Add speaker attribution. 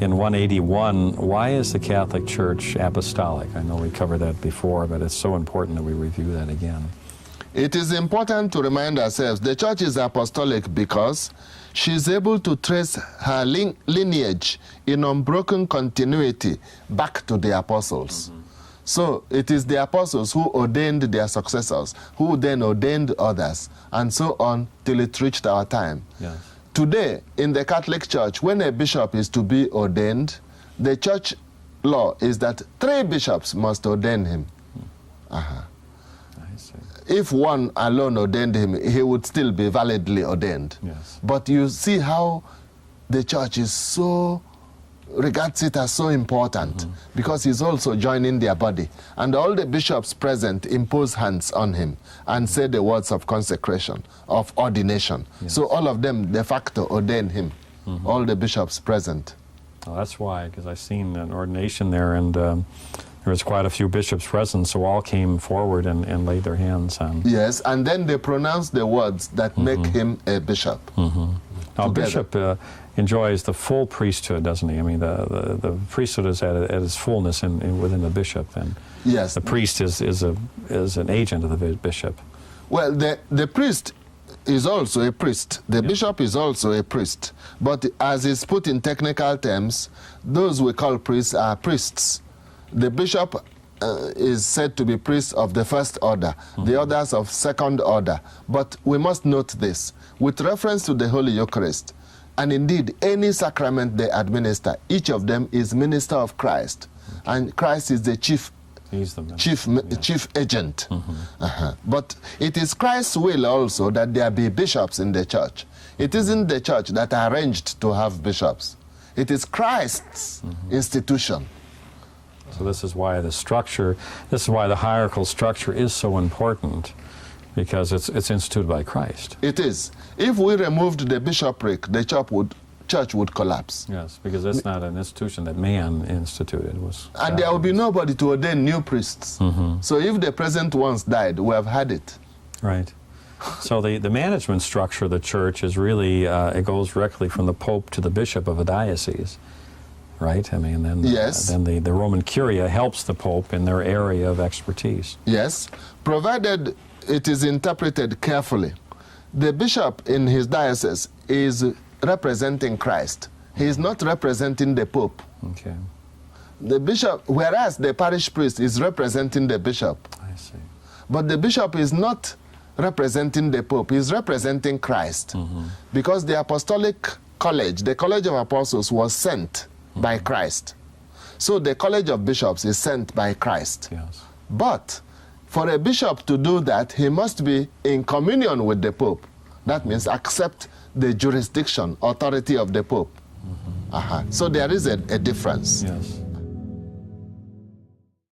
Speaker 1: in 181, why is the Catholic Church apostolic? I know we covered that before, but it's so important that we review that again.
Speaker 2: It is important to remind ourselves the Church is apostolic because she is able to trace her lineage in unbroken continuity back to the apostles. So it is the apostles who ordained their successors, who then ordained others, and so on till it reached our time.
Speaker 1: Yes.
Speaker 2: Today, in the Catholic Church, when a bishop is to be ordained, the church law is that 3 bishops must ordain him.
Speaker 1: I see.
Speaker 2: If one alone ordained him, he would still be validly ordained.
Speaker 1: Yes.
Speaker 2: But you see how the church is so, regards it as so important, because he's also joining their body. And all the bishops present impose hands on him and say the words of consecration, of ordination.
Speaker 1: Yes.
Speaker 2: So all of them de facto ordain him, all the bishops present.
Speaker 1: Well, that's why, because I've seen an ordination there, and there was quite a few bishops present, so all came forward and laid their hands on.
Speaker 2: Yes, and then they pronounce the words that make him a bishop.
Speaker 1: Now, a bishop enjoys the full priesthood, doesn't he? I mean, the priesthood is at its fullness within the bishop, and
Speaker 2: Yes.
Speaker 1: the priest is an agent of the bishop.
Speaker 2: Well, the priest is also a priest. The bishop is also a priest. But as is put in technical terms, those we call priests are priests. The bishop is said to be priest of the first order, the others of second order. But we must note this, with reference to the Holy Eucharist, and indeed any sacrament they administer, each of them is minister of Christ. And Christ is the chief
Speaker 1: He's the
Speaker 2: chief agent. But it is Christ's will also that there be bishops in the church. It isn't the church that arranged to have bishops. It is Christ's institution.
Speaker 1: So this is why the structure, this is why the hierarchical structure is so important, because it's instituted by Christ.
Speaker 2: It is. If we removed the bishopric, the church would collapse.
Speaker 1: Yes, because that's not an institution that man instituted.
Speaker 2: And there will be nobody to ordain new priests. So if the present ones died, we have had it.
Speaker 1: Right. So the management structure of the church is really, it goes directly from the Pope to the bishop of a diocese. Right? I mean, then,
Speaker 2: yes.
Speaker 1: Then the Roman Curia helps the Pope in their area of expertise.
Speaker 2: Yes, provided it is interpreted carefully. The bishop in his diocese is representing Christ. He is not representing the Pope.
Speaker 1: Okay.
Speaker 2: The bishop, whereas the parish priest is representing the bishop.
Speaker 1: I see.
Speaker 2: But the bishop is not representing the Pope, he is representing Christ. Because the apostolic college, the College of Apostles, was sent by Christ. So the College of Bishops is sent by Christ.
Speaker 1: Yes.
Speaker 2: But for a bishop to do that, he must be in communion with the Pope. That means accept the jurisdiction, authority of the Pope. So there is a difference.
Speaker 1: Yes.